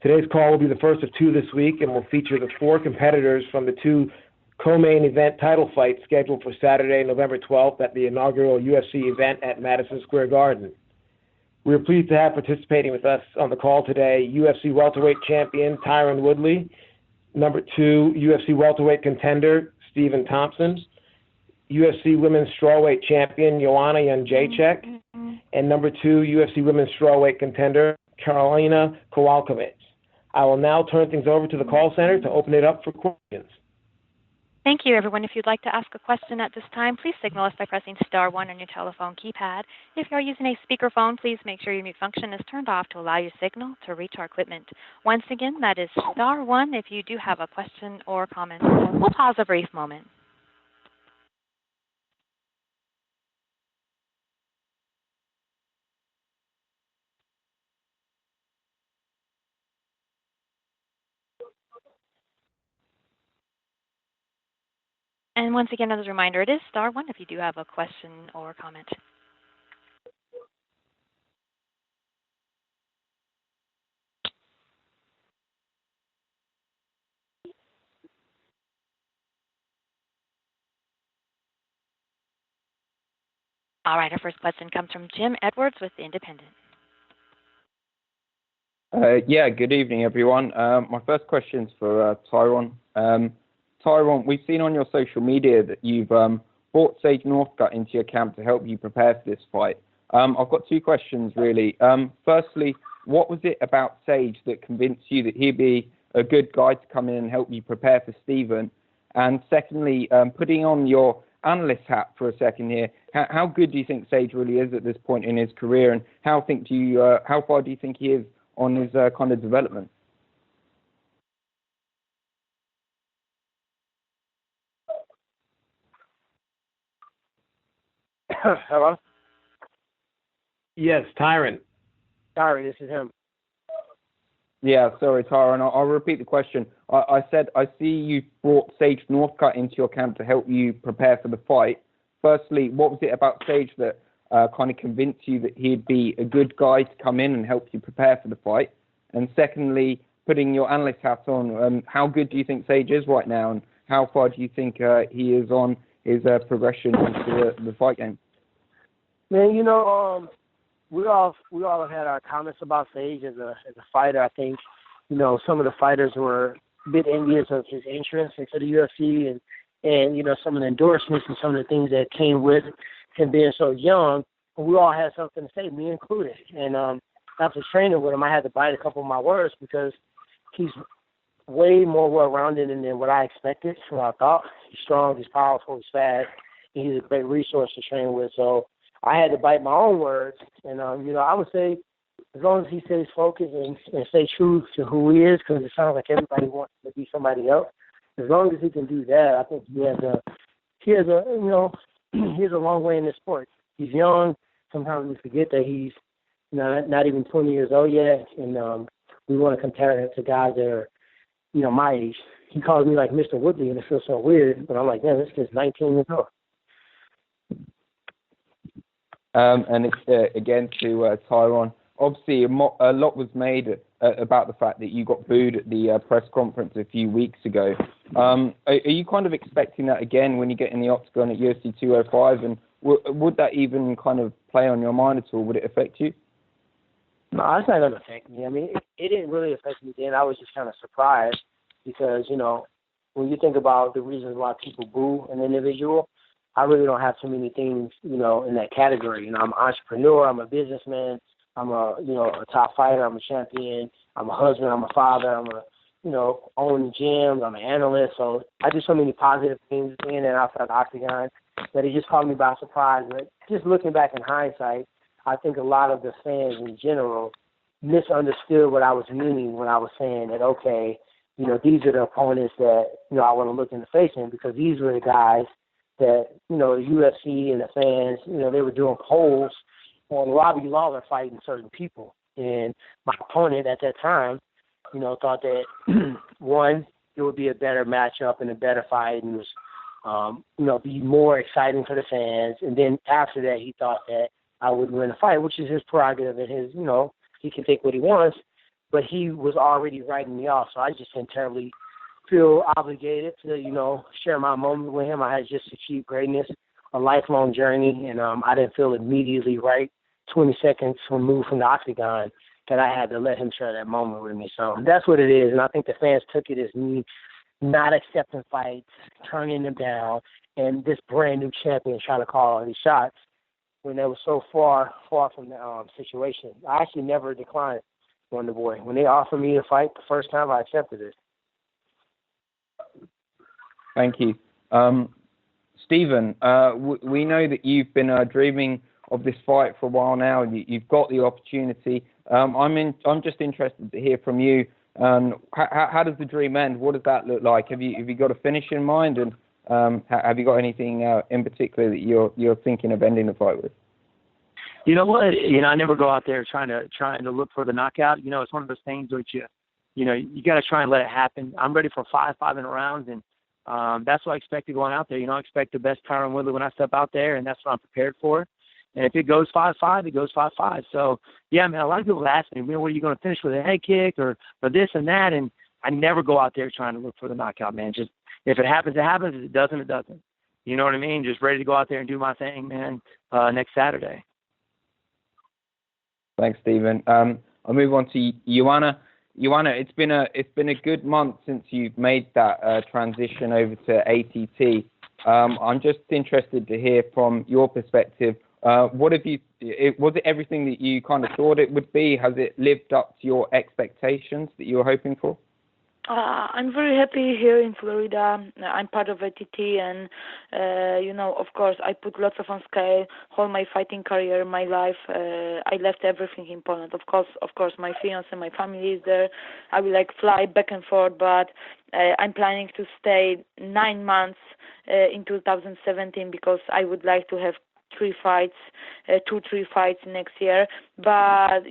Today's call will be the first of two this week and will feature the four competitors from the two co-main event title fights scheduled for Saturday, November 12th at the inaugural UFC event at Madison Square Garden. We are pleased to have participating with us on the call today UFC welterweight champion Tyron Woodley, number 2 UFC welterweight contender Stephen Thompson, UFC women's strawweight champion Jedrzejczyk, and number 2 UFC women's strawweight contender Karolina Kowalkiewicz. I will now turn things over to the call center to open it up for questions. Thank you, everyone. If you'd like to ask a question at this time, please signal us by pressing star 1 on your telephone keypad. If you are using a speakerphone, please make sure your mute function is turned off to allow your signal to reach our equipment. Once again, that is star 1 if you do have a question or comment. We'll pause a brief moment. And once again, as a reminder, it is star 1 if you do have a question or comment. All right, our first question comes from Jim Edwards with The Independent. Good evening, everyone. My first question is for Tyron. Tyron, we've seen on your social media that you've brought Sage Northcutt into your camp to help you prepare for this fight. I've got two questions, really. Firstly, what was it about Sage that convinced you that he'd be a good guy to come in and help you prepare for Stephen? And secondly, putting on your analyst hat for a second here, how good do you think Sage really is at this point in his career, and how far do you think he is on his kind of development? Hello? Yes, Tyron. Sorry, this is him. Yeah, sorry, Tyron. I'll repeat the question. I said, I see you brought Sage Northcutt into your camp to help you prepare for the fight. Firstly, what was it about Sage that kind of convinced you that he'd be a good guy to come in and help you prepare for the fight? And secondly, putting your analyst hat on, how good do you think Sage is right now, and how far do you think he is on his progression into the fight game? Man, you know, we all have had our comments about Sage as a fighter. I think, you know, some of the fighters were a bit envious of his entrance into the UFC and you know, some of the endorsements and some of the things that came with him being so young. But we all had something to say, me included. And after training with him, I had to bite a couple of my words because he's way more well-rounded than what I expected, what I thought. He's strong, he's powerful, he's fast, and he's a great resource to train with. So I had to bite my own words. And, you know, I would say as long as he stays focused and stay true to who he is, because it sounds like everybody wants to be somebody else, as long as he can do that, I think he has a long way in this sport. He's young. Sometimes we forget that he's, you know, not even 20 years old yet, and we want to compare him to guys that are, you know, my age. He calls me like Mr. Woodley, and it feels so weird, but I'm like, man, this kid's 19 years old. And it's, again, to Tyron, obviously a lot was made about the fact that you got booed at the press conference a few weeks ago. Are you kind of expecting that again when you get in the octagon at UFC 205? And would that even kind of play on your mind at all? Would it affect you? No, it's not going to affect me. I mean, it didn't really affect me then. I was just kind of surprised because, you know, when you think about the reasons why people boo an individual, I really don't have too many things, you know, in that category. You know, I'm an entrepreneur, I'm a businessman, I'm a top fighter, I'm a champion, I'm a husband, I'm a father, I'm a, you know, own gyms, I'm an analyst. So I do so many positive things in and outside the octagon that it just caught me by surprise. But just looking back in hindsight, I think a lot of the fans in general misunderstood what I was meaning when I was saying that, okay, you know, these are the opponents that, you know, I want to look in the face in, because these were the guys that, you know, the UFC and the fans, you know, they were doing polls on Robbie Lawler fighting certain people. And my opponent at that time, you know, thought that, one, it would be a better matchup and a better fight and was, you know, be more exciting for the fans. And then after that, he thought that I would win the fight, which is his prerogative and his, you know, he can take what he wants. but he was already writing me off, so I just didn't terribly feel obligated to, share my moment with him. I had just achieved greatness, a lifelong journey, and I didn't feel immediately right 20 seconds removed from the octagon that I had to let him share that moment with me. So that's what it is, and I think the fans took it as me not accepting fights, turning them down, and this brand new champion trying to call all these shots when they were so far from the situation. I actually never declined Wonder Boy. When they offered me to fight the first time, I accepted it. Thank you. Stephen, we know that you've been dreaming of this fight for a while now. You've got the opportunity. I'm just interested to hear from you. How does the dream end? What does that look like? Have you got a finish in mind, and have you got anything in particular that you're thinking of ending the fight with? You know what? I never go out there trying to look for the knockout. It's one of those things which you got to try and let it happen. I'm ready for 5-minute rounds, and that's what I expected going out there. I expect the best Tyron Woodley when I step out there, and that's what I'm prepared for. And if it goes 5-5, it goes 5-5. So, yeah, man, a lot of people ask me, what are you going to finish with, a head kick or this and that? And I never go out there trying to look for the knockout, man. Just if it happens, it happens. If it doesn't, it doesn't. You know what I mean? Just ready to go out there and do my thing, man, next Saturday. Thanks, Stephen. I'll move on to Jonna. Jonna, it's been a good month since you've made that transition over to ATT. I'm just interested to hear from your perspective. Was it everything that you kind of thought it would be? Has it lived up to your expectations that you were hoping for? I'm very happy here in Florida. I'm part of ATT, and of course, I put lots of on scale, whole my fighting career, my life. I left everything important. Of course, my fiance, my family is there. I will fly back and forth, but I'm planning to stay 9 months in 2017 because I would like to have 3 fights, 2-3 fights next year. But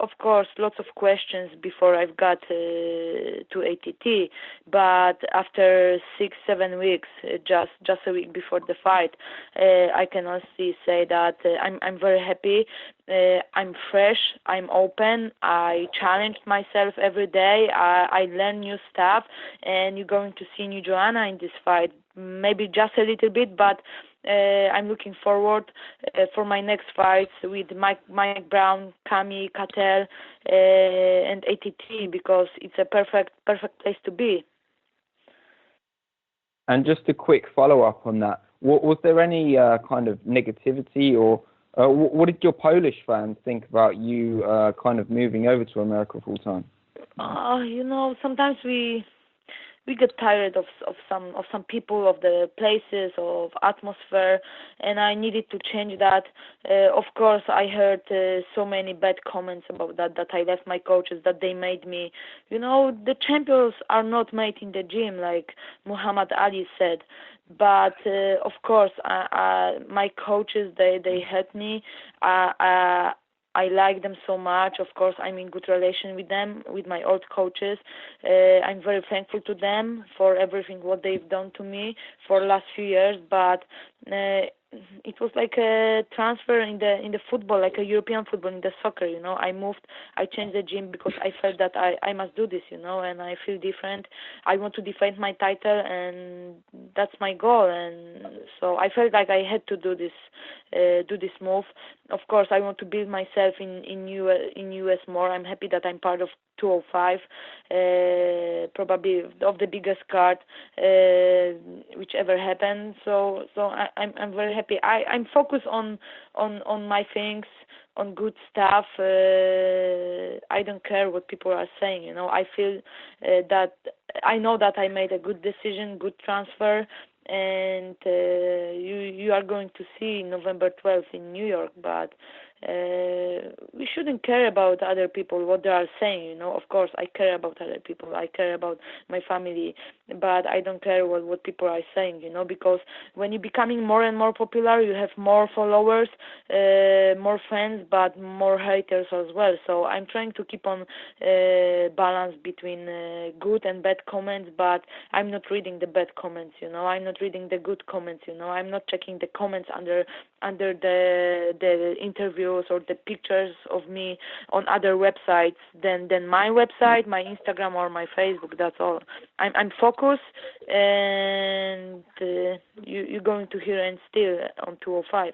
of course, lots of questions before I've got to ATT. But after 6-7 weeks, just a week before the fight, I can honestly say that I'm very happy. I'm fresh. I'm open. I challenge myself every day. I learn new stuff, and you're going to see new Jonna in this fight. Maybe just a little bit, but I'm looking forward for my next fights with Mike Brown, Kami, Cattell, and ATT because it's a perfect place to be. And just a quick follow-up on that. Was there any kind of negativity, or what did your Polish fans think about you kind of moving over to America full-time? Sometimes we get tired of some people, of the places, of atmosphere, and I needed to change that. Of course, I heard so many bad comments about that I left my coaches, that they made me. The champions are not made in the gym, like Muhammad Ali said. But of course, my coaches, they helped me. I like them so much. Of course, I'm in good relation with them, with my old coaches. I'm very thankful to them for everything what they've done to me for the last few years. But it was like a transfer in the football, like a European football, in the soccer. I moved, I changed the gym because I felt that I must do this, and I feel different. I want to defend my title, and that's my goal. And so I felt like I had to do this move. Of course, I want to build myself in US more. I'm happy that I'm part of 205, probably of the biggest card which ever happened. So I'm very happy. I'm focused on my things, on good stuff. I don't care what people are saying. I feel that I know that I made a good decision, good transfer. And you are going to see November 12th in New York, but we shouldn't care about other people, what they are saying. Of course, I care about other people. I care about my family. but I don't care what people are saying, because when you're becoming more and more popular, you have more followers, more fans, but more haters as well. So I'm trying to keep on balance between good and bad comments, but I'm not reading the bad comments, I'm not reading the good comments, I'm not checking the comments under the interviews or the pictures of me on other websites than my website, my Instagram, or my Facebook. That's all. I'm focused, and you're going to hear and still on 205.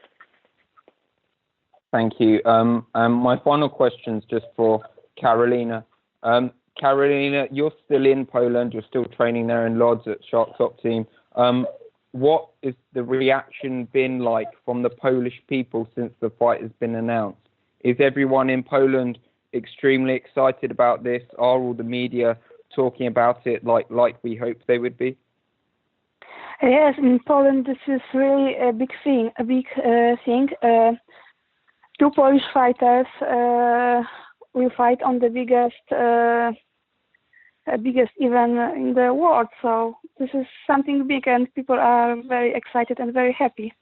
Thank you. My final question is just for Karolina. Karolina, you're still in Poland. You're still training there in Lodz at Shark Top Team. What is the reaction been like from the Polish people since the fight has been announced? Is everyone in Poland extremely excited about this? Are all the media talking about it like we hoped they would be? Yes, in Poland this is really a big thing. Two Polish fighters will fight on the biggest event in the world. So this is something big, and people are very excited and very happy.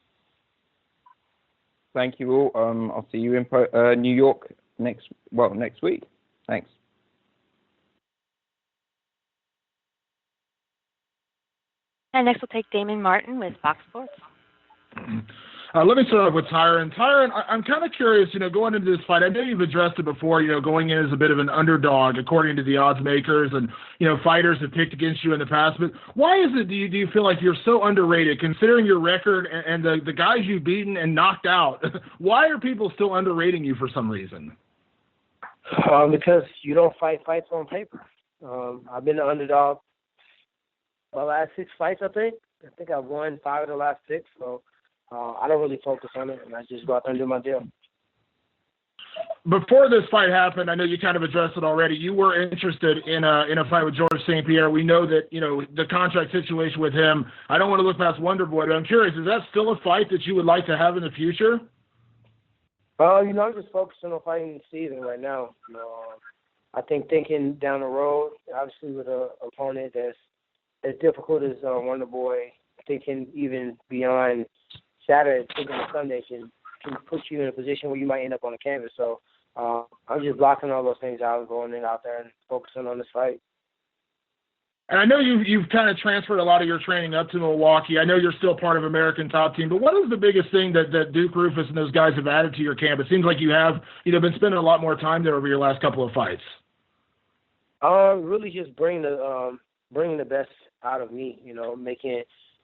Thank you all. I'll see you in New York next week. Thanks. And next we'll take Damon Martin with Fox Sports. Let me start off with Tyron. Tyron, I'm kind of curious, going into this fight, I know you've addressed it before, going in as a bit of an underdog according to the odds makers, and, fighters have picked against you in the past, but why is it do you feel like you're so underrated considering your record and the guys you've beaten and knocked out? Why are people still underrating you for some reason? Because you don't fight fights on paper. I've been the underdog my last 6 fights, I think. I think I've won 5 of the last 6, so I don't really focus on it, and I just go out there and do my deal. Before this fight happened, I know you kind of addressed it already. You were interested in a fight with George St. Pierre. We know that, the contract situation with him. I don't want to look past Wonder Boy, but I'm curious, is that still a fight that you would like to have in the future? I'm just focusing on fighting Steven right now. I think thinking down the road, obviously with an opponent that's as difficult as Wonder Boy, thinking even beyond Saturday, thinking of Sunday can put you in a position where you might end up on the canvas. So I'm just blocking all those things out and going out there and focusing on this fight. And I know you've kind of transferred a lot of your training up to Milwaukee. I know you're still part of American Top Team, but what is the biggest thing that Duke Rufus and those guys have added to your camp? It seems like you have been spending a lot more time there over your last couple of fights. Really just bringing the best out of me.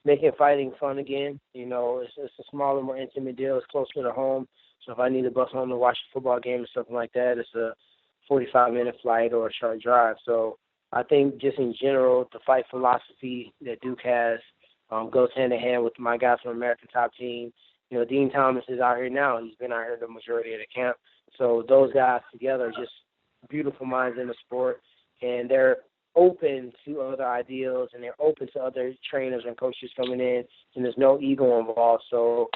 Making fighting fun again. It's a smaller, more intimate deal. It's closer to home. So if I need to bus home to watch a football game or something like that, it's a 45-minute flight or a short drive. So I think just in general, the fight philosophy that Duke has goes hand in hand with my guys from American Top Team. Dean Thomas is out here now. He's been out here the majority of the camp. So those guys together are just beautiful minds in the sport, and they're open to other ideals, and they're open to other trainers and coaches coming in, and there's no ego involved. So,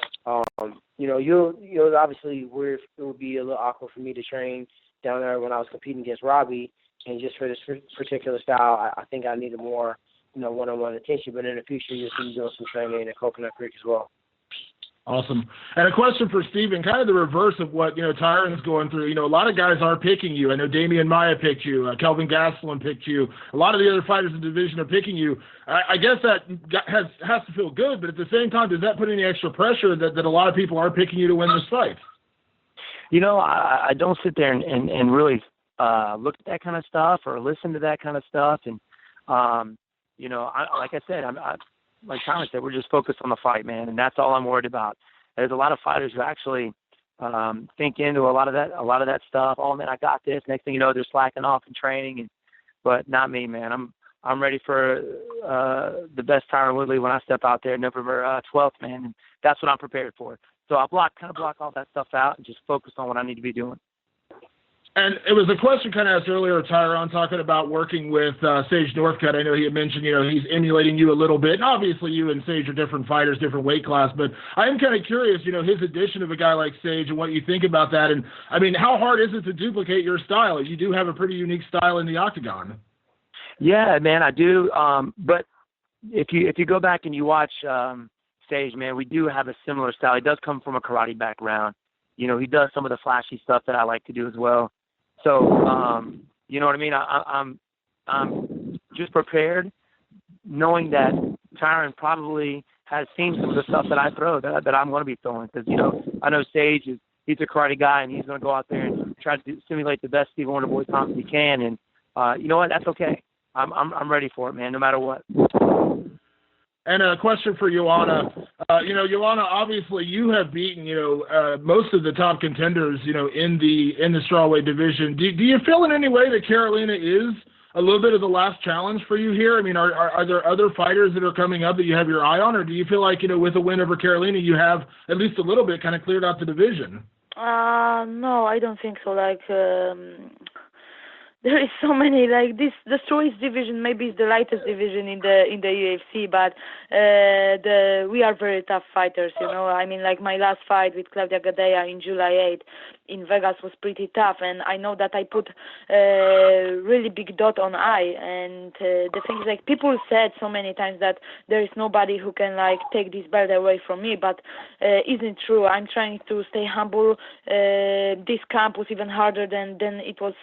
you'll obviously it would be a little awkward for me to train down there when I was competing against Robbie, and just for this particular style, I think I needed more, one-on-one attention. But in the future, you'll see me doing some training at Coconut Creek as well. Awesome. And a question for Steven, kind of the reverse of what, Tyron's going through. A lot of guys are picking you. I know Damian Maia picked you. Kelvin Gastelum picked you. A lot of the other fighters in the division are picking you. I guess that has to feel good, but at the same time, does that put any extra pressure that a lot of people are picking you to win this fight? I don't sit there and really look at that kind of stuff or listen to that kind of stuff. And, like I said, like Thomas said, we're just focused on the fight, man, and that's all I'm worried about. There's a lot of fighters who actually think into a lot of that stuff. Oh man, I got this. Next thing you know, they're slacking off in training, but not me, man. I'm ready for the best Tyron Woodley when I step out there November 12th, man, and that's what I'm prepared for. So I block all that stuff out and just focus on what I need to be doing. And it was a question kind of asked earlier, Tyron, talking about working with Sage Northcutt. I know he had mentioned, he's emulating you a little bit. And obviously, you and Sage are different fighters, different weight class. But I am kind of curious, his addition of a guy like Sage and what you think about that. And, how hard is it to duplicate your style? You do have a pretty unique style in the octagon. Yeah, man, I do. But if you go back and you watch Sage, man, we do have a similar style. He does come from a karate background. You know, he does some of the flashy stuff that I like to do as well. So, you know what I mean? I'm just prepared, knowing that Tyron probably has seen some of the stuff that I throw that I'm going to be throwing. Because, you know, I know Sage he's a karate guy, and he's going to go out there and try to simulate the best Steve Wonderboy Thompson he can. And you know what? That's okay. I'm ready for it, man. No matter what. And a question for Jonna. You know, Jonna, obviously you have beaten, you know, most of the top contenders, you know, in the strawweight division. Do you feel in any way that Karolina is a little bit of the last challenge for you here? I mean, are there other fighters that are coming up that you have your eye on, or do you feel like, you know, with a win over Karolina, you have at least a little bit kind of cleared out the division? No, I don't think so. Like, there is so many, like, this, the strawweight division maybe is the lightest division in the UFC, but we are very tough fighters, you know. I mean, like, my last fight with Claudia Gadelha in July 8th in Vegas was pretty tough, and I know that I put a really big dot on I, and the thing is, like, people said so many times that there is nobody who can, like, take this belt away from me, but isn't true. I'm trying to stay humble. This camp was even harder than it was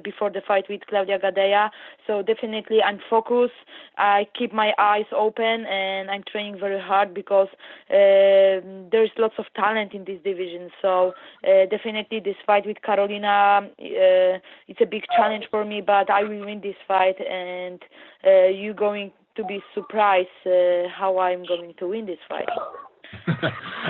before the fight with Claudia Gadelha, so definitely I'm focused. I keep my eyes open, and I'm training very hard because there's lots of talent in this division, so definitely this fight with Karolina, it's a big challenge for me, but I will win this fight, and you're going to be surprised how I'm going to win this fight.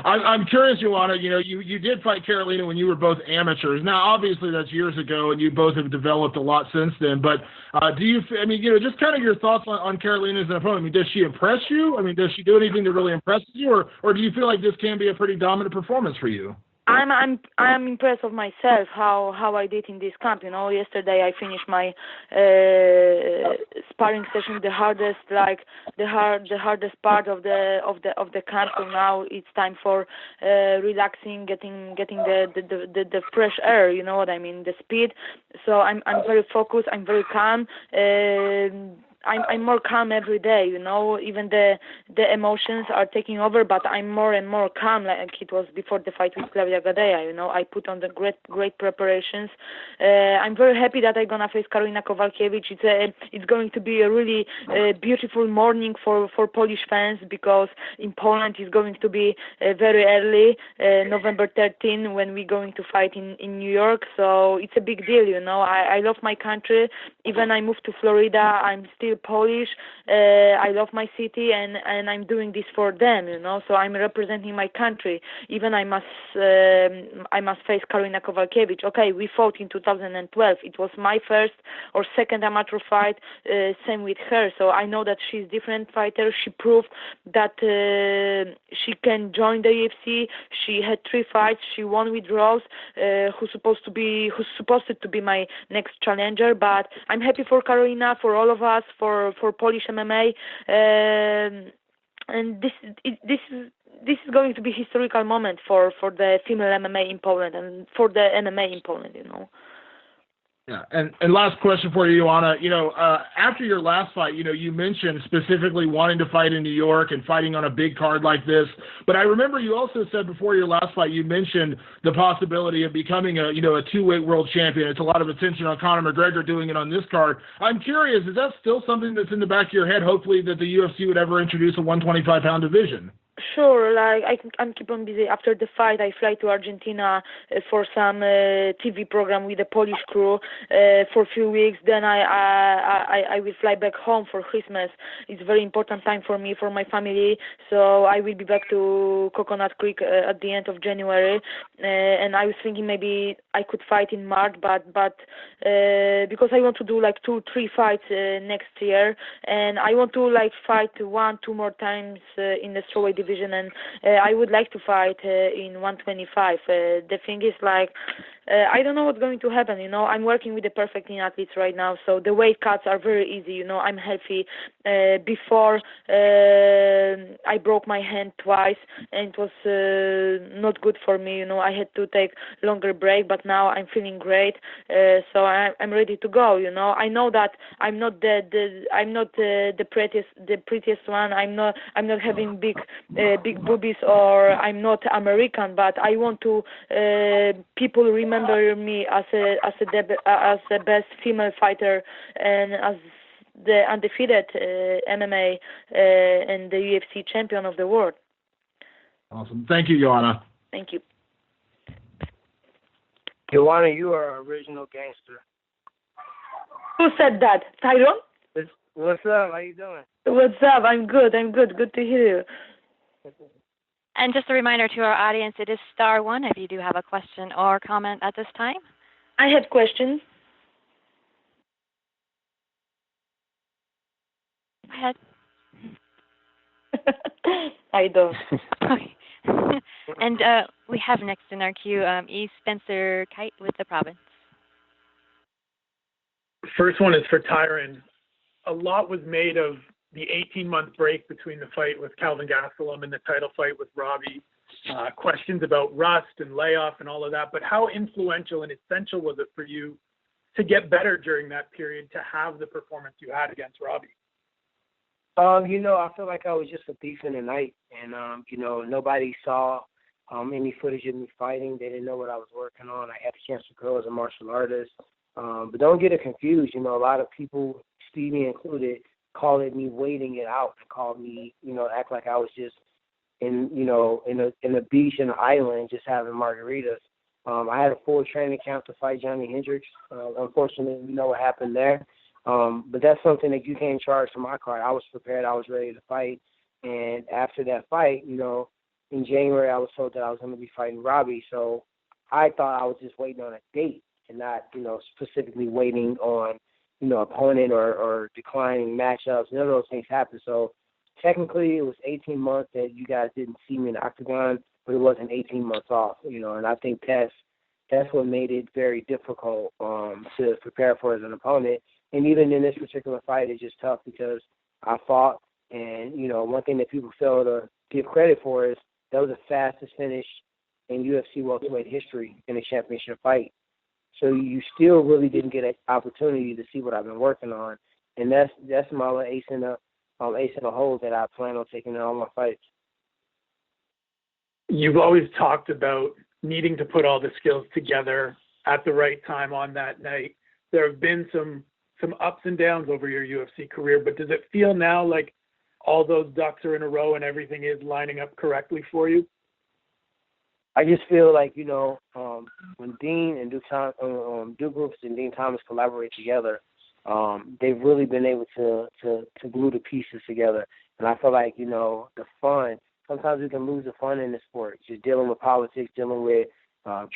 I'm curious, Jonna, you know, you did fight Karolina when you were both amateurs. Now, obviously, that's years ago, and you both have developed a lot since then. But I mean, you know, just kind of your thoughts on Karolina as an opponent. I mean, does she impress you? I mean, does she do anything that really impresses you, or do you feel like this can be a pretty dominant performance for you? I'm impressed of myself how I did in this camp. You know, yesterday I finished my sparring session, the hardest part of the camp. So now it's time for relaxing, getting the fresh air. You know what I mean? The speed. So I'm very focused. I'm very calm. I'm more calm every day, you know. Even the emotions are taking over, but I'm more and more calm, like it was before the fight with Claudia Gadelha. You know, I put on the great preparations. I'm very happy that I'm gonna face Karolina Kowalkiewicz. It's going to be a really beautiful morning for Polish fans, because in Poland it's going to be very early, November 13, when we're going to fight in New York. So it's a big deal, you know. I love my country. Even I moved to Florida, I'm still Polish. I love my city, and I'm doing this for them, you know. So I'm representing my country. Even I must face Karolina Kowalkiewicz. Okay, we fought in 2012. It was my first or second amateur fight. Same with her. So I know that she's a different fighter. She proved that she can join the UFC. She had 3 fights. She won with draws. Who's supposed to be my next challenger? But I'm happy for Karolina, for all of us, for Polish MMA, and this is going to be a historical moment for the female MMA in Poland and for the MMA in Poland, you know. Yeah, and last question for you, Jonna. You know, after your last fight, you know, you mentioned specifically wanting to fight in New York and fighting on a big card like this. But I remember you also said before your last fight, you mentioned the possibility of becoming a 2-weight world champion. It's a lot of attention on Conor McGregor doing it on this card. I'm curious, is that still something that's in the back of your head? Hopefully, that the UFC would ever introduce a 125-pound division. Sure, like I'm keep on busy. After the fight, I fly to Argentina for some TV program with the Polish crew for a few weeks. Then I will fly back home for Christmas. It's a very important time for me, for my family. So I will be back to Coconut Creek at the end of January. And I was thinking maybe I could fight in March, but because I want to do like 2-3 fights next year, and I want to like fight 1-2 more times in the strawweight division, and I would like to fight in 125. The thing is, like, I don't know what's going to happen. I'm working with the perfect team athletes right now, so the weight cuts are very easy. I'm healthy. Before I broke my hand twice, and it was not good for me. I had to take longer break, but now I'm feeling great. So I'm ready to go. I know that I'm not the prettiest one. I'm not having big boobies, or I'm not American, but I want to people remember me as the best female fighter and as the undefeated MMA and the UFC champion of the world. Awesome. Thank you, Jonna. Thank you. Jonna, you are an original gangster. Who said that? Tyron? What's up? How you doing? What's up? I'm good. Good to hear you. And just a reminder to our audience, it is *1 if you do have a question or comment at this time. I have questions. Go ahead. I don't. Okay. And we have next in our queue E. Spencer Kite with the province. First one is for Tyron. A lot was made of the 18-month break between the fight with Calvin Gastelum and the title fight with Robbie. Questions about rust and layoff and all of that. But how influential and essential was it for you to get better during that period to have the performance you had against Robbie? I feel like I was just a thief in the night, and nobody saw any footage of me fighting. They didn't know what I was working on. I had the chance to grow as a martial artist. But don't get it confused. A lot of people, Stevie included, call it me waiting it out and call me, act like I was just in a beach in an island just having margaritas. I had a full training camp to fight Johnny Hendricks. Unfortunately, we know what happened there. But that's something that you can't charge from my card. I was prepared. I was ready to fight. And after that fight, in January, I was told that I was going to be fighting Robbie. So I thought I was just waiting on a date and not, specifically waiting on, opponent or declining matchups. None of those things happened. So technically it was 18 months that you guys didn't see me in the octagon, but it wasn't 18 months off, and I think that's what made it very difficult to prepare for as an opponent. And even in this particular fight, it's just tough because I fought, and, one thing that people fail to give credit for is that was the fastest finish in UFC welterweight history in a championship fight. So you still really didn't get an opportunity to see what I've been working on, and that's my little ace in the hole that I plan on taking in all my fights. You've always talked about needing to put all the skills together at the right time on that night. There have been some ups and downs over your UFC career, but does it feel now like all those ducks are in a row and everything is lining up correctly for you? I just feel like, when Dean and Duke Groups and Dean Thomas collaborate together, they've really been able to glue the pieces together. And I feel like, the fun, sometimes we can lose the fun in the sport, just dealing with politics, dealing with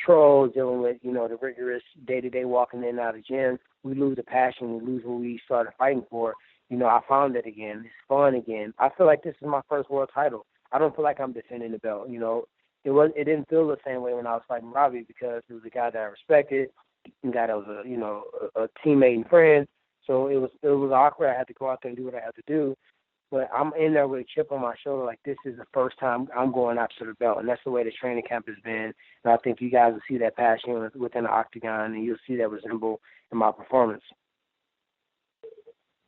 trolls, dealing with, the rigorous day-to-day walking in and out of gyms. We lose the passion, we lose what we started fighting for. I found it again. It's fun again. I feel like this is my first world title. I don't feel like I'm defending the belt, It didn't feel the same way when I was fighting Robbie because it was a guy that I respected, a guy that was a teammate and friend. So it was awkward. I had to go out there and do what I had to do. But I'm in there with a chip on my shoulder, like this is the first time I'm going after the belt, and that's the way the training camp has been. And I think you guys will see that passion within the octagon, and you'll see that resemble in my performance.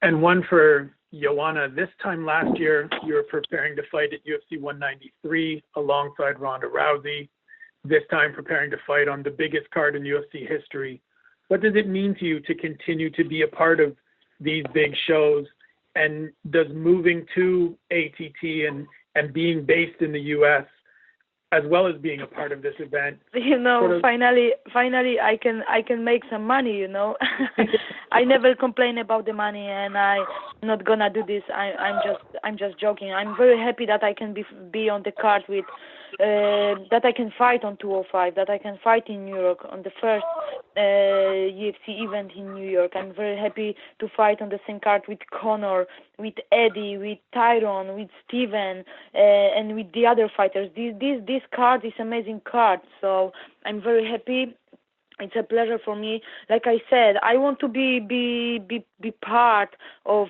And one for Jonna. This time last year, you were preparing to fight at UFC 193 alongside Ronda Rousey. This time preparing to fight on the biggest card in UFC history. What does it mean to you to continue to be a part of these big shows? And does moving to ATT and being based in the U.S. as well as being a part of this event, finally I can make some money, I never complain about the money, and I'm not gonna do this. I'm just joking. I'm very happy that I can be on the card with that I can fight on 205, that I can fight in New York on the first UFC event in New York. I'm very happy to fight on the same card with Conor, with Eddie, with Tyron, with Steven, and with the other fighters. This card is amazing card, so I'm very happy. It's a pleasure for me. Like I said, I want to be part of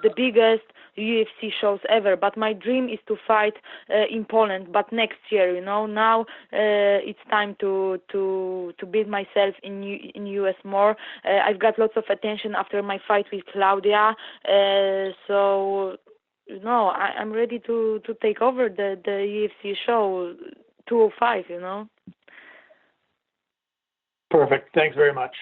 the biggest UFC shows ever. But my dream is to fight in Poland. But next year, now it's time to build myself in US more. I've got lots of attention after my fight with Claudia. So I'm ready to take over the UFC show 205. Perfect. Thanks very much.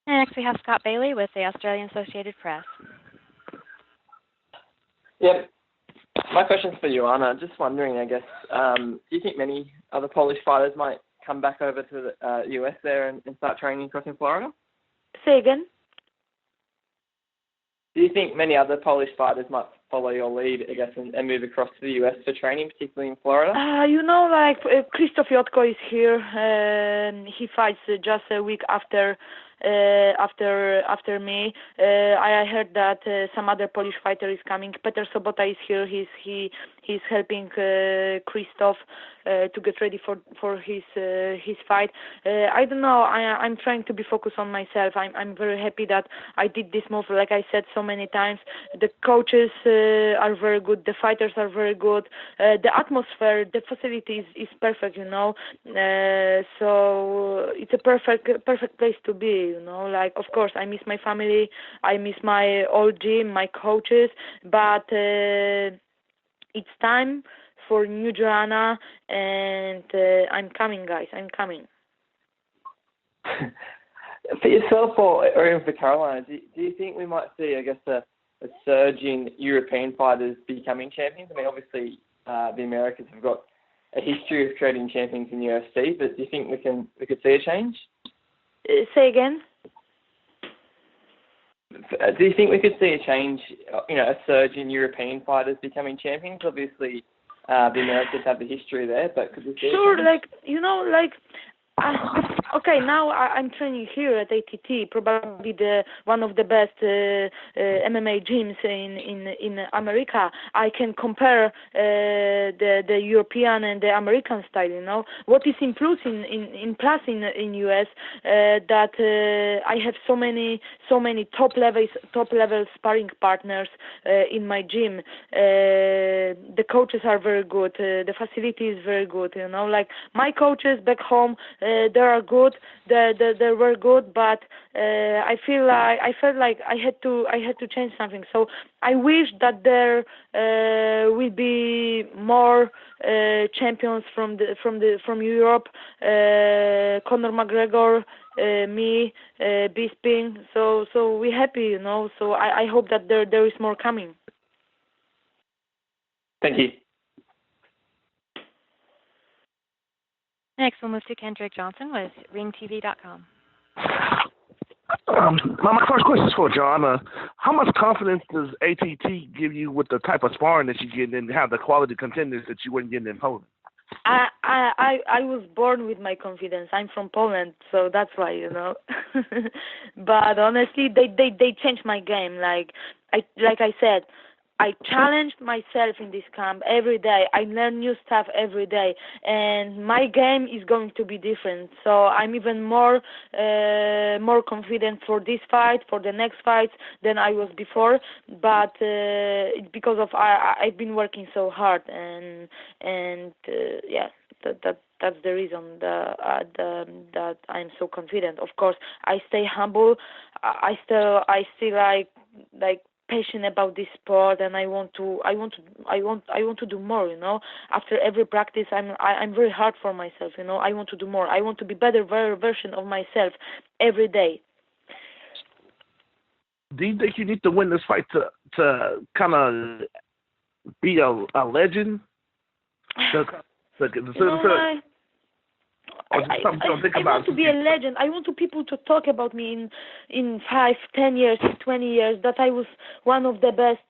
And next we have Scott Bailey with the Australian Associated Press. Yep. My question's for Jonna. Just wondering, I guess, do you think many other Polish fighters might come back over to the US there and start training across in Florida? Say again? Do you think many other Polish fighters might follow your lead, I guess, and move across to the US for training, particularly in Florida? Krzysztof Jotko is here. He fights just a week after me. I heard that some other Polish fighter is coming. Peter Sobota is here. He's helping Krzysztof to get ready for his fight. I don't know. I'm trying to be focused on myself. I'm very happy that I did this move. Like I said so many times, the coaches are very good. The fighters are very good. The atmosphere, the facility is perfect. So it's a perfect place to be. Of course, I miss my family. I miss my old gym, my coaches, but it's time for new Joanna, and I'm coming, guys. I'm coming. For yourself or even for Karolina, do you think we might see, I guess, a surge in European fighters becoming champions? I mean, obviously, the Americans have got a history of creating champions in UFC, but do you think we could see a change? Say again? Do you think we could see a change, a surge in European fighters becoming champions? Obviously, the Americans have the history there, but could we see okay, now I'm training here at ATT, probably one of the best MMA gyms in America. I can compare the European and the American style. What is in plus in US that I have so many top level sparring partners in my gym. The coaches are very good. The facility is very good. My coaches back home, they are good. They were good, but I felt like I had to change something. So I wish that there will be more champions from Europe. Conor McGregor, me, Bisping. So we're happy, So I hope that there is more coming. Thank you. Next, we'll move to Kendrick Johnson with RingTV.com. My first question is for Jonna. How much confidence does ATT give you with the type of sparring that you get and have the quality contenders that you weren't getting in Poland? I was born with my confidence. I'm from Poland, so that's why, But honestly, they changed my game. Like I said, I challenged myself in this camp every day. I learn new stuff every day, and my game is going to be different. So I'm even more confident for this fight, for the next fights than I was before. But it's because of I've been working so hard, and that's the reason that I'm so confident. Of course, I stay humble. I still like passionate about this sport, and I want to do more. After every practice, I'm very hard for myself. I want to do more. I want to be better version of myself every day. Do you think you need to win this fight to kind of be a legend? I want to be a legend. I want people to talk about me in 5, 10 years, 20 years, that I was one of the best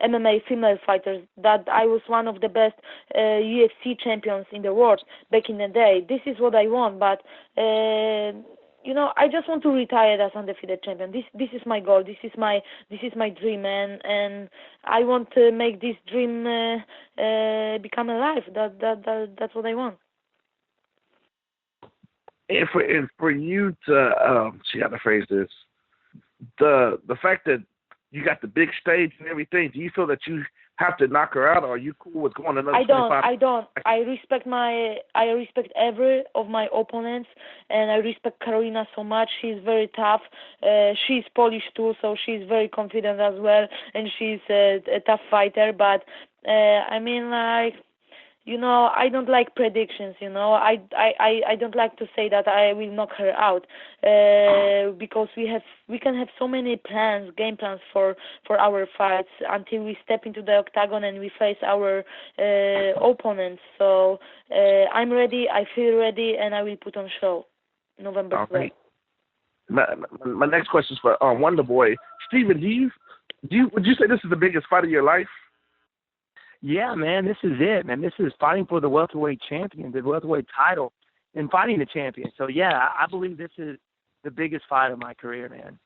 MMA female fighters, that I was one of the best UFC champions in the world back in the day. This is what I want, but I just want to retire as undefeated champion. This is my goal. This is my dream, and I want to make this dream become alive. That's what I want. And for you to see how to phrase this, the fact that you got the big stage and everything, do you feel that you have to knock her out, or are you cool with going another 25? I don't. I respect every of my opponents, and I respect Karolina so much. She's very tough. She's Polish too, so she's very confident as well, and she's a tough fighter. But I don't like predictions. I don't like to say that I will knock her out because we can have so many game plans for our fights until we step into the octagon and we face our opponents. So I'm ready. I feel ready, and I will put on show November 12th. My next question is for Wonder Boy Steven. Would you say this is the biggest fight of your life? Yeah, man, this is it, man. This is fighting for the welterweight champion, the welterweight title, and fighting the champion. So, yeah, I believe this is the biggest fight of my career, man.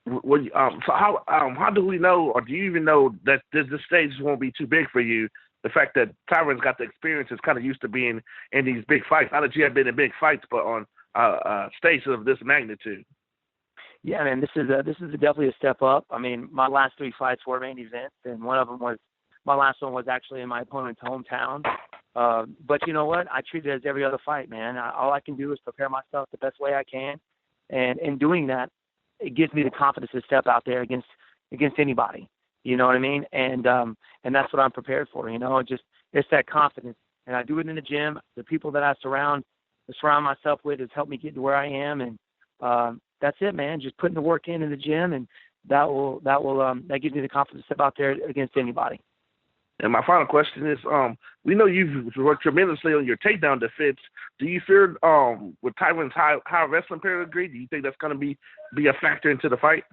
So how do we know, or do you even know that this stage won't be too big for you? The fact that Tyron's got the experience, is kind of used to being in these big fights. Not that you have been in big fights, but on stages of this magnitude. Yeah, man, this is definitely a step up. I mean, my last 3 fights were main events, and my last one was actually in my opponent's hometown. But you know what? I treat it as every other fight, man. All I can do is prepare myself the best way I can. And in doing that, it gives me the confidence to step out there against anybody. You know what I mean? And that's what I'm prepared for, it's that confidence. And I do it in the gym. The people that I surround myself with has helped me get to where I am. And that's it, man. Just putting the work in the gym, and that gives me the confidence to step out there against anybody. And my final question is, we know you've worked tremendously on your takedown defense. Do you fear, with Tyron's high wrestling pedigree, do you think that's going to be a factor into the fight?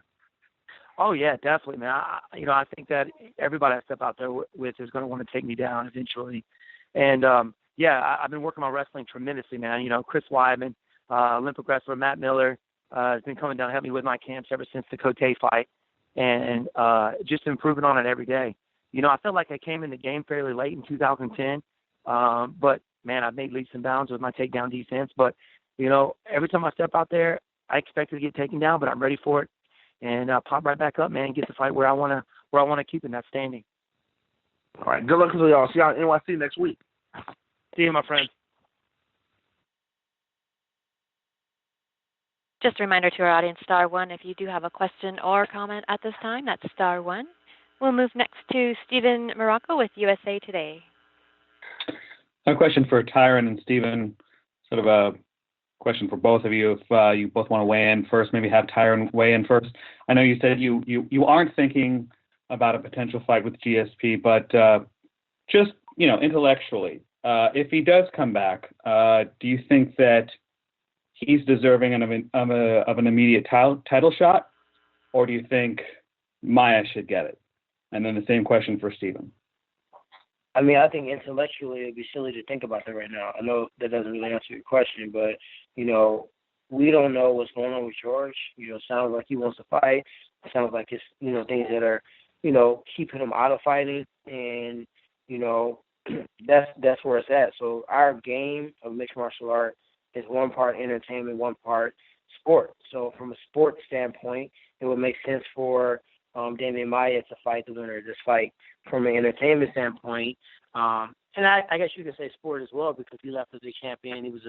Oh, yeah, definitely, man. I think that everybody I step out there with is going to want to take me down eventually. And, I've been working on wrestling tremendously, man. Chris Weidman, Olympic wrestler Matt Miller has been coming down to help me with my camps ever since the Cote fight, and just improving on it every day. I felt like I came in the game fairly late in 2010, but, man, I've made leaps and bounds with my takedown defense. But, every time I step out there, I expect to get taken down, but I'm ready for it. And pop right back up, man, and get the fight where I want to keep it, and that's standing. All right, good luck to y'all. See y'all in NYC next week. See you, my friend. Just a reminder to our audience, *1, if you do have a question or comment at this time, that's *1. We'll move next to Stephen Morocco with USA Today. A question for Tyron and Stephen, sort of a question for both of you. If you both want to weigh in first, maybe have Tyron weigh in first. I know you said you aren't thinking about a potential fight with GSP, but just, intellectually, if he does come back, do you think that he's deserving of an immediate title shot, or do you think Maya should get it? And then the same question for Stephen. I mean, I think intellectually it'd be silly to think about that right now. I know that doesn't really answer your question, but, we don't know what's going on with George. It sounds like he wants to fight. It sounds like it's, things that are, keeping him out of fighting. And, that's where it's at. So our game of mixed martial art is one part entertainment, one part sport. So from a sports standpoint, it would make sense for Damian Maia to fight the winner of this fight. From an entertainment standpoint, and I guess you could say sport as well, because he left as a champion. He was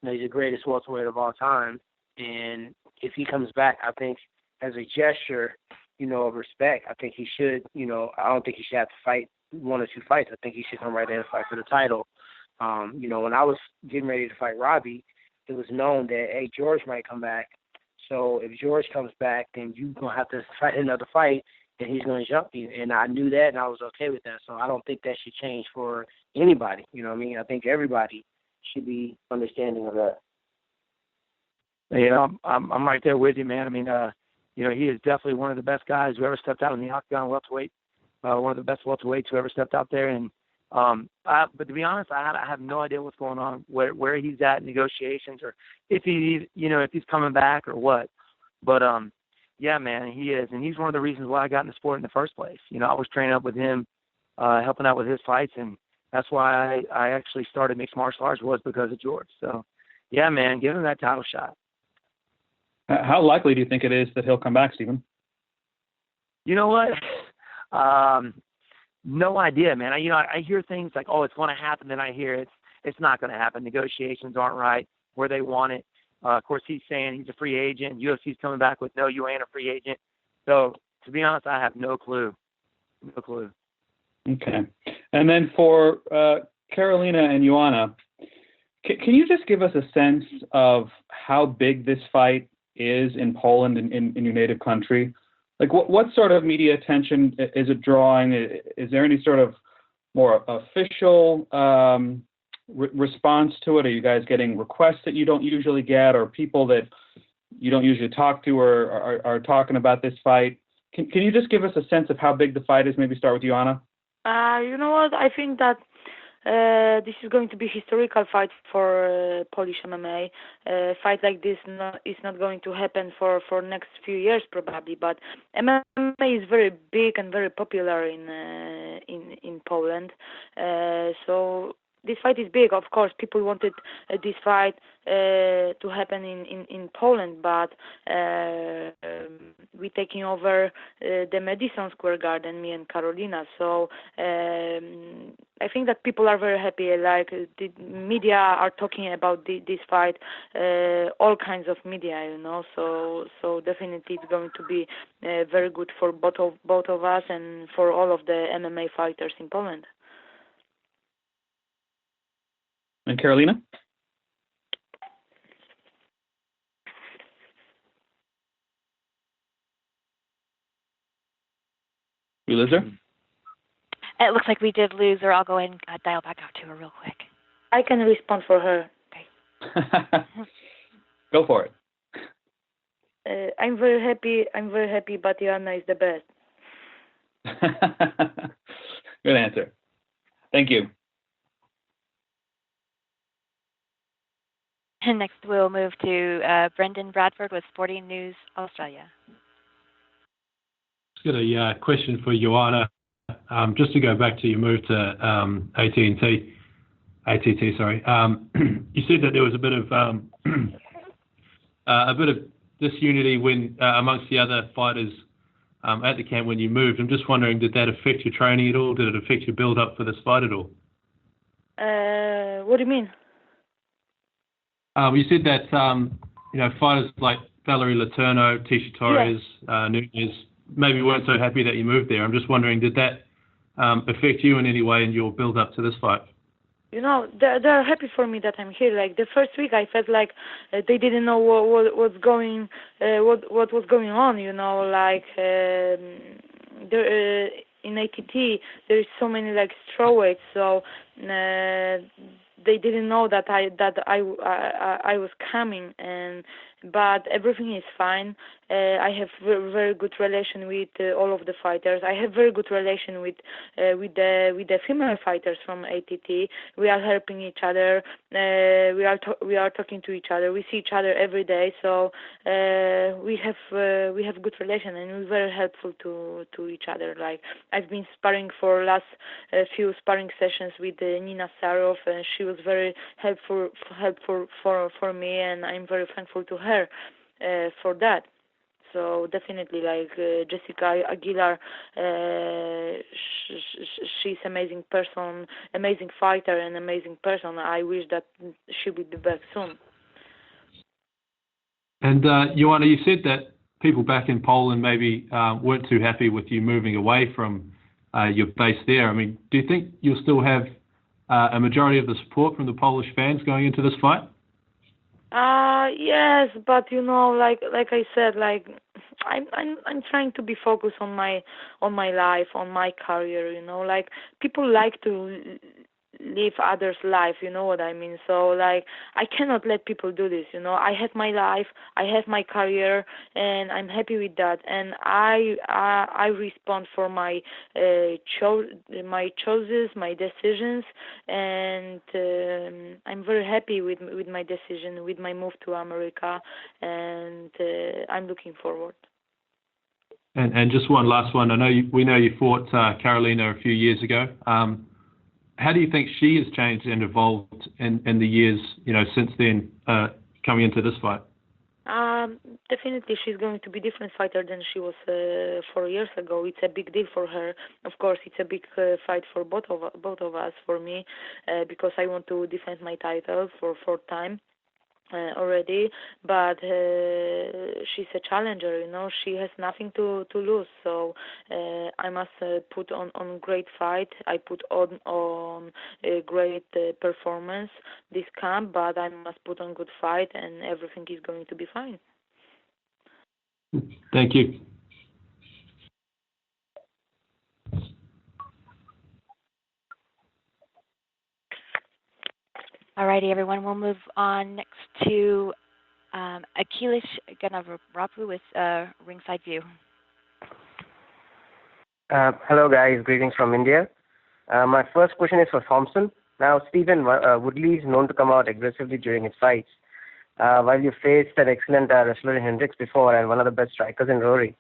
he's the greatest welterweight of all time. And if he comes back, I think as a gesture, of respect, I think he should, I don't think he should have to fight 1 or 2 fights. I think he should come right in and fight for the title. When I was getting ready to fight Robbie, it was known that, hey, George might come back. So if George comes back, then you're going to have to fight another fight, and he's going to jump you. And I knew that, and I was okay with that. So I don't think that should change for anybody. You know what I mean? I think everybody should be understanding of that. Yeah, I'm right there with you, man. I mean, he is definitely one of the best guys who ever stepped out in the octagon welterweight. One of the best welterweights who ever stepped out there. And, But to be honest, I have no idea what's going on, where he's at in negotiations, or if he's coming back or what. But yeah, man, he is, and he's one of the reasons why I got in the sport in the first place. I was training up with him, helping out with his fights, and that's why I actually started mixed martial arts, was because of George. So yeah, man, give him that title shot. How likely do you think it is that he'll come back, Stephen? You know what? No idea, man. I hear things like, oh, it's going to happen. Then I hear it's not going to happen. Negotiations aren't right where they want it. Of course, he's saying he's a free agent. UFC's coming back with, no, you ain't a free agent. So to be honest, I have no clue. No clue. Okay. And then for Karolina and Jonna, can you just give us a sense of how big this fight is in Poland, in your native country? Like, what sort of media attention is it drawing? Is there any sort of more official response to it? Are you guys getting requests that you don't usually get, or people that you don't usually talk to or are talking about this fight? Can you just give us a sense of how big the fight is? Maybe start with Jonna. You know what? I think that this is going to be a historical fight for Polish MMA. Fight like this is not going to happen for next few years probably. But MMA is very big and very popular in Poland. So this fight is big. Of course, people wanted this fight to happen in Poland, but we're taking over the Madison Square Garden, me and Karolina. So I think that people are very happy. Like, the media are talking about this fight, all kinds of media, So definitely it's going to be very good for both of us and for all of the MMA fighters in Poland. And Karolina? We lose her? It looks like we did lose her. I'll go ahead and dial back out to her real quick. I can respond for her. Okay. Go for it. I'm very happy, but Jonna is the best. Good answer. Thank you. And next we'll move to Brendan Bradford with Sporting News Australia. I've got a question for Jonna. Just to go back to your move to ATT. Sorry. You said that there was a bit of disunity when amongst the other fighters at the camp when you moved. I'm just wondering, did that affect your training at all? Did it affect your build up for this fight at all? What do you mean? You said that fighters like Valerie Letourneau, Tisha Torres, Nunez maybe weren't so happy that you moved there. I'm just wondering, did that affect you in any way in your build up to this fight? They're happy for me that I'm here. Like, the first week, I felt like they didn't know what was going on. Like there, in ATT, there is so many like strawweights, so they didn't know that I was coming, but everything is fine. I have very good relation with all of the fighters. I have very good relation with the female fighters from ATT. We are helping each other. We are talking to each other. We see each other every day. So we have good relation, and we're very helpful to each other. Like, I've been sparring for last few sparring sessions with Nina Sarov, and she was very helpful for me, and I'm very thankful to her for that. So definitely, like Jessica Aguilar, she's amazing person, amazing fighter, and amazing person. I wish that she would be back soon. And Jonna, you said that people back in Poland maybe weren't too happy with you moving away from your base there. I mean, do you think you'll still have a majority of the support from the Polish fans going into this fight? Yes, but like I said, like I'm trying to be focused on my life, on my career. Like, people like to live others' life, you know what I mean? So like I cannot let people do this, you know. I have my life, I have my career, and I'm happy with that. And I respond for my my choices, my decisions, and I'm very happy with my decision, with my move to America, and I'm looking forward. And just one last one. I know we know you fought Karolina a few years ago. How do you think she has changed and evolved in the years, since then, coming into this fight? Definitely, she's going to be a different fighter than she was 4 years ago. It's a big deal for her. Of course, it's a big fight for both of us. For me, because I want to defend my title for fourth time. Already, but she's a challenger, she has nothing to lose, so I must put on great fight. I put on a great performance this camp, but I must put on good fight, and everything is going to be fine. Thank you. Alrighty, everyone. We'll move on next to Akhilesh Ganavarapu with Ringside View. Hello, guys. Greetings from India. My first question is for Thompson. Now, Tyron Woodley is known to come out aggressively during his fights. While you faced an excellent wrestler in Hendricks before and one of the best strikers in Rory,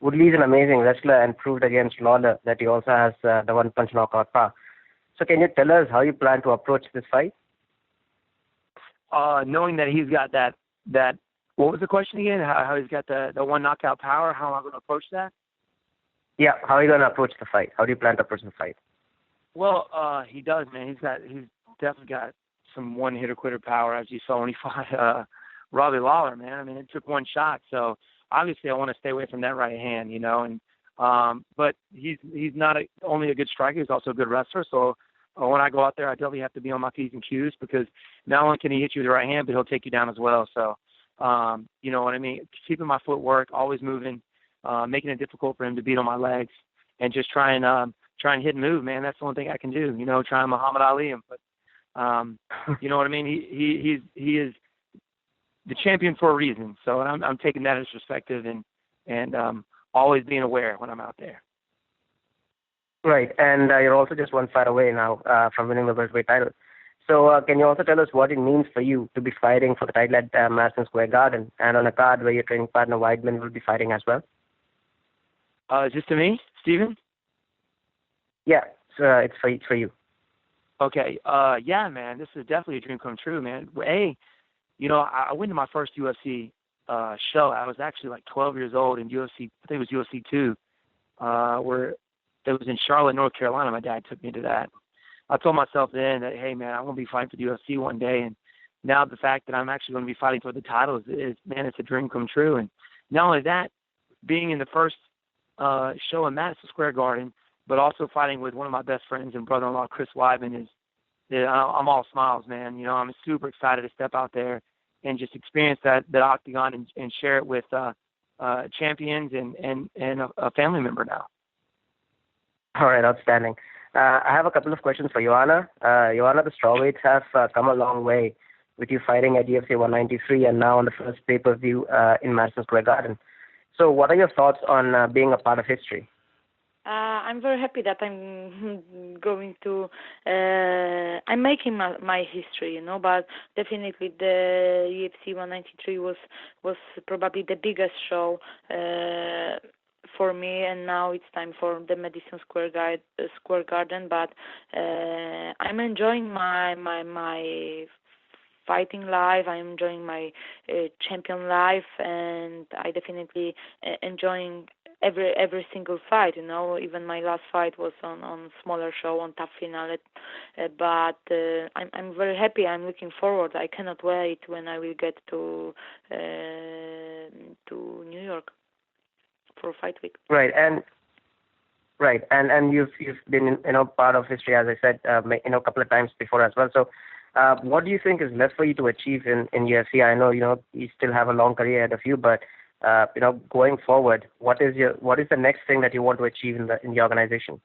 Woodley is an amazing wrestler and proved against Lawler that he also has the one-punch knockout power. So can you tell us how you plan to approach this fight? Knowing that he's got that what was the question again? How he's got the one knockout power? How am I going to approach that? Yeah, how are you going to approach the fight? How do you plan to approach the fight? Well, he does, man. He's definitely got some one hitter quitter power, as you saw when he fought Robbie Lawler, man. I mean, it took one shot, so obviously I want to stay away from that right hand, and but he's not only a good striker, he's also a good wrestler. So when I go out there, I definitely have to be on my P's and Q's, because not only can he hit you with the right hand, but he'll take you down as well. So, you know what I mean? Keeping my footwork, always moving, making it difficult for him to beat on my legs, and just try and hit and move, man. That's the only thing I can do, try and Muhammad Ali him. But, you know what I mean? He is the champion for a reason. So I'm taking that as perspective and always being aware when I'm out there. Right, and you're also just one fight away now from winning the welterweight title. So can you also tell us what it means for you to be fighting for the title at Madison Square Garden, and on a card where your training partner Weidman will be fighting as well? Is this to me, Steven? Yeah, it's for you. Okay, yeah, man, this is definitely a dream come true, man. Hey, I went to my first UFC show. I was actually like 12 years old in UFC, I think it was UFC 2, where it was in Charlotte, North Carolina. My dad took me to that. I told myself then that, hey, man, I'm going to be fighting for the UFC one day. And now the fact that I'm actually going to be fighting for the title is, man, it's a dream come true. And not only that, being in the first show in Madison Square Garden, but also fighting with one of my best friends and brother-in-law, Chris Weidman, I'm all smiles, man. I'm super excited to step out there and just experience that octagon and share it with champions and a family member now. All right, outstanding. I have a couple of questions for Jonna. Jonna, the strawweights have come a long way with you fighting at UFC 193 and now on the first pay-per-view in Madison Square Garden. So what are your thoughts on being a part of history? I'm very happy that I'm going to, I'm making my history, but definitely the UFC 193 was probably the biggest show for me, and now it's time for the Madison Square Garden. But I'm enjoying my fighting life. I'm enjoying my champion life, and I definitely enjoying every single fight. Even my last fight was on smaller show, on Tough Finale. But I'm very happy. I'm looking forward. I cannot wait when I will get to New York for Fight Week. Right, and you've been part of history, as I said, a couple of times before as well. So, what do you think is left for you to achieve in UFC? I know you still have a long career ahead of you, but going forward, what is the next thing that you want to achieve in the organization?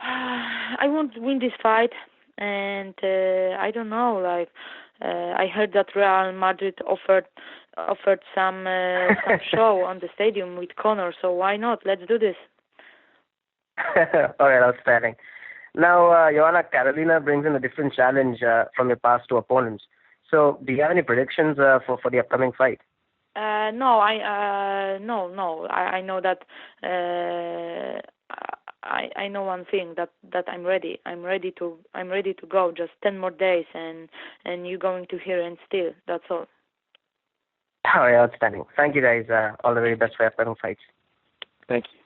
I want to win this fight. and I don't know. Like I heard that Real Madrid offered some show on the stadium with Conor. So why not? Let's do this. All right, outstanding. Now, Jonna, Karolina brings in a different challenge from your past two opponents. So, do you have any predictions for the upcoming fight? No. I know that. I know one thing, that I'm ready. I'm ready to go. Just 10 more days, and you're going to hear and still. That's all. All right, outstanding. Thank you, guys. All the very best for your upcoming fights. Thank you.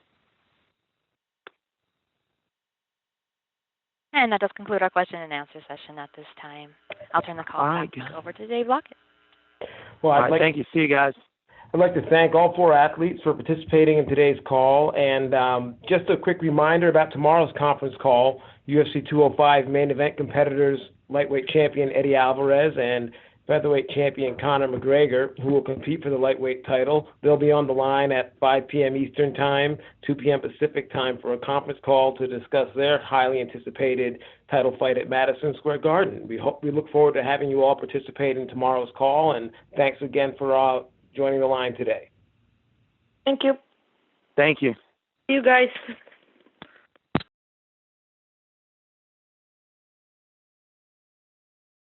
And that does conclude our question and answer session at this time. I'll turn the call back over to Dave Lockett. Well, thank you. See you guys. I'd like to thank all four athletes for participating in today's call. And just a quick reminder about tomorrow's conference call, UFC 205 main event competitors, lightweight champion Eddie Alvarez and featherweight champion Conor McGregor, who will compete for the lightweight title. They'll be on the line at 5 p.m. Eastern Time, 2 p.m. Pacific Time for a conference call to discuss their highly anticipated title fight at Madison Square Garden. We look forward to having you all participate in tomorrow's call, and thanks again for joining the line today. Thank you. Thank you. See you guys.